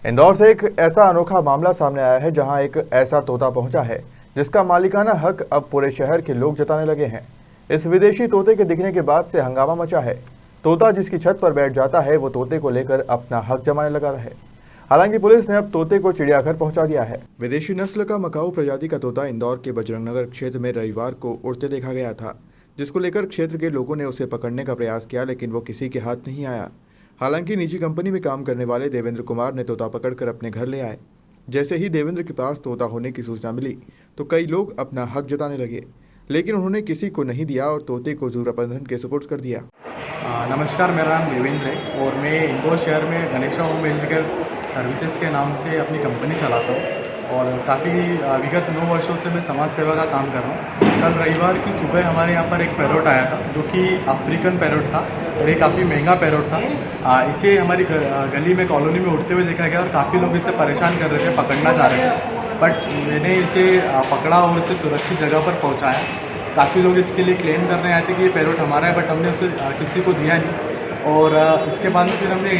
इंदौर से एक ऐसा अनोखा मामला सामने आया है जहां एक ऐसा तोता पहुंचा है जिसका मालिकाना हक अब पूरे शहर के लोग जताने लगे हैं। इस विदेशी तोते के दिखने के बाद से हंगामा मचा है। तोता जिसकी छत पर बैठ जाता है वो तोते को लेकर अपना हक जमाने लगा है। हालांकि पुलिस ने अब तोते को चिड़ियाघर पहुंचा दिया है। विदेशी नस्ल का मकाऊ प्रजाति का तोता इंदौर के बजरंगनगर क्षेत्र में रविवार को उड़ते देखा गया था, जिसको लेकर क्षेत्र के लोगों ने उसे पकड़ने का प्रयास किया, लेकिन वो किसी के हाथ नहीं आया। हालांकि निजी कंपनी में काम करने वाले देवेंद्र कुमार ने तोता पकड़कर अपने घर ले आए। जैसे ही देवेंद्र के पास तोता होने की सूचना मिली तो कई लोग अपना हक जताने लगे, लेकिन उन्होंने किसी को नहीं दिया और तोते को जू प्रबंधन के सुपुर्द कर दिया। नमस्कार, मेरा नाम देवेंद्र है और मैं इंदौर शहर में Ganesha home health care services के नाम से अपनी कंपनी चलाता हूँ और काफ़ी विगत 9 वर्षों से मैं समाज सेवा का काम कर रहा हूँ। कल रविवार की सुबह हमारे यहाँ पर एक पैरोट आया था जो कि अफ्रीकन पैरोट था और ये काफ़ी महंगा पैरोट था। इसे हमारी गली में कॉलोनी में उड़ते हुए देखा गया और काफ़ी लोग इसे परेशान कर रहे थे, पकड़ना चाह रहे थे, बट मैंने इसे पकड़ा और इसे सुरक्षित जगह पर पहुँचाया। काफ़ी लोग इसके लिए क्लेम करने आए थे कि ये पैरोट हमारा है, बट हमने उसे किसी को दिया नहीं। और इसके बाद में फिर हमने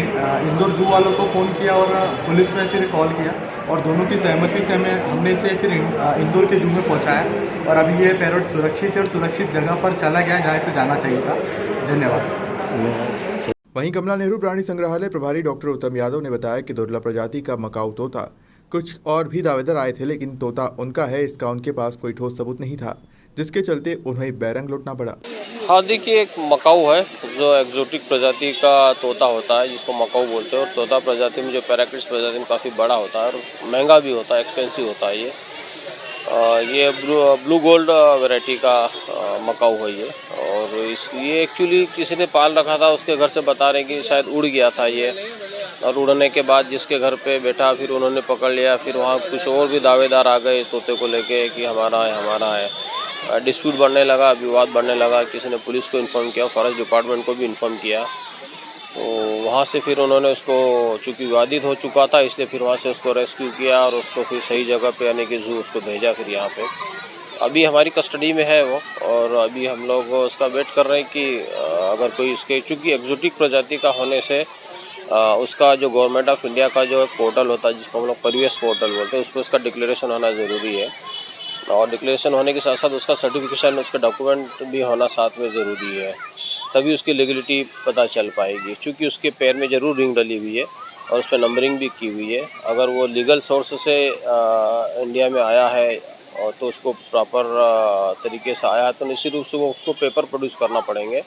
इंदौर जू वालों को फ़ोन किया और पुलिस में फिर कॉल किया और दोनों की सहमति से हमने इसे फिर इंदौर के जू में पहुंचाया और अभी ये पैरोट सुरक्षित है और सुरक्षित जगह पर चला गया जहाँ इसे जाना चाहिए था। धन्यवाद। वहीं कमला नेहरू प्राणी संग्रहालय प्रभारी डॉक्टर उत्तम यादव ने बताया कि दुर्लभ प्रजाति का मकाऊ तोता, कुछ और भी दावेदार आए थे, लेकिन तोता उनका है इसका उनके पास कोई ठोस सबूत नहीं था, जिसके चलते उन्हें बैरंग लौटना पड़ा। हाँ, देखिए, एक मकाऊ है जो एक्जोटिक प्रजाति का तोता होता है जिसको मकाऊ बोलते हैं और तोता प्रजाति में जो पैराकिट्स प्रजाति में काफ़ी बड़ा होता है और महंगा भी होता है, एक्सपेंसिव होता है। ये ब्लू गोल्ड वैरायटी का मकाऊ है ये। और ये एक्चुअली किसी ने पाल रखा था, उसके घर से बता रहे कि शायद उड़ गया था ये, और उड़ने के बाद जिसके घर पे बैठा फिर उन्होंने पकड़ लिया। फिर वहाँ कुछ और भी दावेदार आ गए तोते को लेके कि हमारा है हमारा है। डिस्प्यूट बढ़ने लगा, विवाद बढ़ने लगा। किसी ने पुलिस को इन्फॉर्म किया, फॉरेस्ट डिपार्टमेंट को भी इन्फॉर्म किया। तो वहाँ से फिर उन्होंने उसको, चूँकि विवादित हो चुका था, इसलिए फिर वहाँ से उसको रेस्क्यू किया और उसको फिर सही जगह पे यानी कि जू उसको भेजा फिर यहाँ पे। अभी हमारी कस्टडी में है वो और अभी हम लोग उसका वेट कर रहे हैं कि अगर कोई इसके, चूँकि एक्जोटिक प्रजाति का होने से उसका जो गवर्नमेंट ऑफ इंडिया का जो पोर्टल होता है जिसको हम लोग परिवेश पोर्टल बोलते हैं, उस पर उसका डिक्लेरेशन होना ज़रूरी है और डिक्लेरेशन होने के साथ साथ उसका सर्टिफिकेशन, उसके डॉक्यूमेंट भी होना साथ में ज़रूरी है, तभी उसकी लीगलिटी पता चल पाएगी। क्योंकि उसके पैर में ज़रूर रिंग डली हुई है और उस पर नंबरिंग भी की हुई है। अगर वो लीगल सोर्स से इंडिया में आया है और तो उसको प्रॉपर तरीके से आया है तो निश्चित रूप से वो उसको पेपर प्रोड्यूस करना पड़ेंगे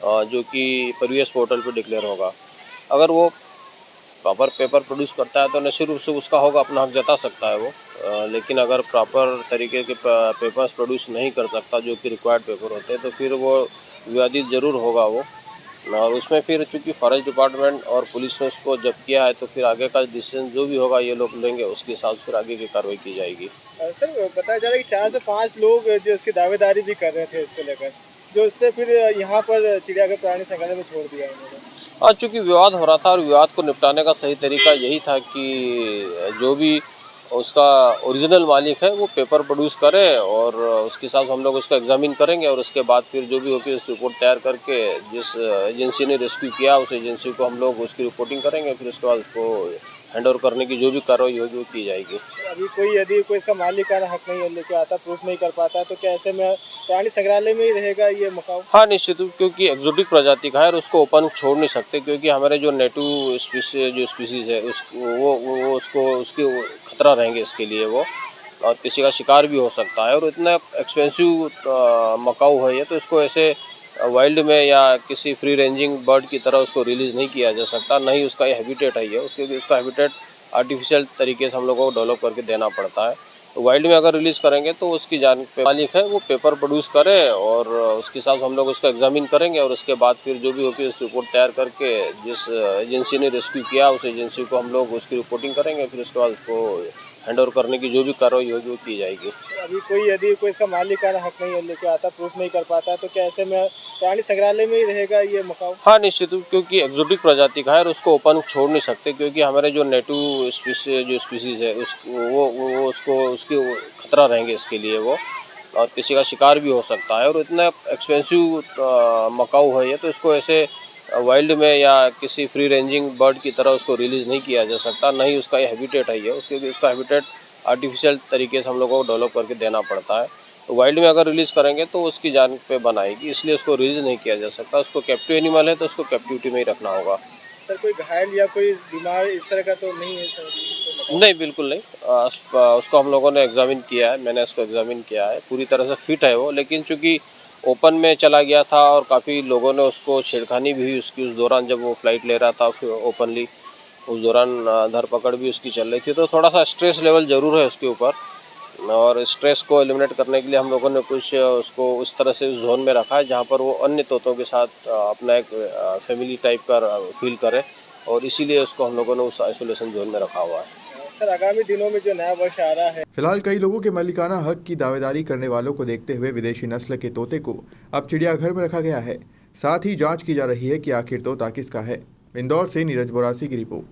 जो कि परिवेश पोर्टल पर डिक्लेयर होगा। अगर वो प्रॉपर पेपर प्रोड्यूस करता है तो निश्चित रूप से उसका होगा, अपना हक जता सकता है वो। लेकिन अगर प्रॉपर तरीके के पेपर्स प्रोड्यूस नहीं कर सकता जो कि रिक्वायर्ड पेपर होते हैं तो फिर वो विवादित ज़रूर होगा वो। और उसमें फिर चूँकि फॉरेस्ट डिपार्टमेंट और पुलिस ने उसको जब किया है तो फिर आगे का डिसीजन जो भी होगा ये लोग लेंगे, उसके हिसाब से फिर आगे की कार्रवाई की जाएगी। सर, बताया जा रहा है कि 4 से 5 लोग जो उसकी दावेदारी भी कर रहे थे इसको लेकर, जो उससे फिर यहाँ पर चिड़ियाघर प्राणी संग्रहालय में छोड़ दिया उन्होंने। आज चूँकि विवाद हो रहा था और विवाद को निपटाने का सही तरीका यही था कि जो भी उसका ओरिजिनल मालिक है वो पेपर प्रोड्यूस करे और उसके साथ हम लोग उसका एग्जामिन करेंगे और उसके बाद फिर जो भी होगी उस रिपोर्ट तैयार करके जिस एजेंसी ने रेस्क्यू किया उस एजेंसी को हम लोग उसकी रिपोर्टिंग करेंगे। फिर उसके बाद उसको हैंड ओवर करने की जो भी कार्रवाई होगी वो की जाएगी। अभी यदि कोई इसका मालिकाना हक नहीं लेके आता, प्रूफ नहीं कर पाता, तो क्या ऐसे में प्राणी संग्रहालय में ही रहेगा ये मकाऊ? हाँ, निश्चित रूप, क्योंकि एक्जोटिक प्रजाति का है और उसको ओपन छोड़ नहीं सकते, क्योंकि हमारे जो नेटिव स्पीसीज है वो उसको उसके खतरा रहेंगे इसके लिए वो, और किसी का शिकार भी हो सकता है। और इतना एक्सपेंसिव मकाऊ है ये, तो इसको ऐसे वाइल्ड में या किसी फ्री रेंजिंग बर्ड की तरह उसको रिलीज़ नहीं किया जा सकता, नहीं उसका ये हैबिटेट है ये। उसका हैबिटेट आर्टिफिशियल तरीके से हम लोगों को डेवलप करके देना पड़ता है। तो वाइल्ड में अगर रिलीज़ करेंगे तो उसकी जान पे मालिक है वो पेपर प्रोड्यूस करे और उसके साथ हम लोग उसका एग्जामिन करेंगे और उसके बाद फिर जो भी होगी उस रिपोर्ट तैयार करके जिस एजेंसी ने रेस्क्यू किया उस एजेंसी को हम लोग उसकी रिपोर्टिंग करेंगे। फिर उसके बाद उसको हैंड ओवर करने की जो भी कार्रवाई होगी वो की जाएगी। अभी यदि कोई इसका मालिकाना हक नहीं लेके आता, प्रूफ नहीं कर पाता, तो क्या ऐसे में प्राणी संग्रहालय में ही रहेगा ये मकाऊ? हाँ, निश्चित रूप, क्योंकि एक्जोटिक प्रजाति का है और उसको ओपन छोड़ नहीं सकते, क्योंकि हमारे जो नेटिव स्पीसीज है वो उसको उसके खतरा रहेंगे इसके लिए वो, और किसी का शिकार भी हो सकता है। और इतना एक्सपेंसिव मकाऊ है ये, तो इसको ऐसे वाइल्ड में या किसी फ्री रेंजिंग बर्ड की तरह उसको रिलीज़ नहीं किया जा सकता, न ही उसका ये हैबिटेट है, ये उसके उसका हैबिटेट आर्टिफिशियल तरीके से हम लोगों को डेवलप करके देना पड़ता है। तो वाइल्ड में अगर रिलीज़ करेंगे तो उसकी जान पे बनाएगी, इसलिए उसको रिलीज़ नहीं किया जा सकता। उसको कैप्टिव एनिमल है तो उसको कैप्टिविटी में ही रखना होगा। सर कोई घायल या कोई बीमार इस तरह का तो नहीं है सर? नहीं, बिल्कुल नहीं। उसको हम लोगों ने एग्जामिन किया है, मैंने उसको एग्जामिन किया है, पूरी तरह से फिट है वो। लेकिन चूँकि ओपन में चला गया था और काफ़ी लोगों ने उसको छेड़खानी भी हुई उसकी, उस दौरान जब वो फ्लाइट ले रहा था फिर ओपनली, उस दौरान धरपकड़ भी उसकी चल रही थी, तो थोड़ा सा स्ट्रेस लेवल ज़रूर है उसके ऊपर। और स्ट्रेस को एलिमिनेट करने के लिए हम लोगों ने कुछ उसको उस तरह से जोन में रखा है जहाँ पर वो अन्य तोतों के साथ अपना एक फैमिली टाइप का फील करे, और इसीलिए उसको हम लोगों ने उस आइसोलेशन जोन में रखा हुआ है। सर आगामी दिनों में जो नया वर्ष आ रहा है, फिलहाल कई लोगों के मालिकाना हक की दावेदारी करने वालों को देखते हुए विदेशी नस्ल के तोते को अब चिड़ियाघर में रखा गया है। साथ ही जांच की जा रही है कि आखिर तोता किसका है। इंदौर से नीरज बोरासी की रिपोर्ट।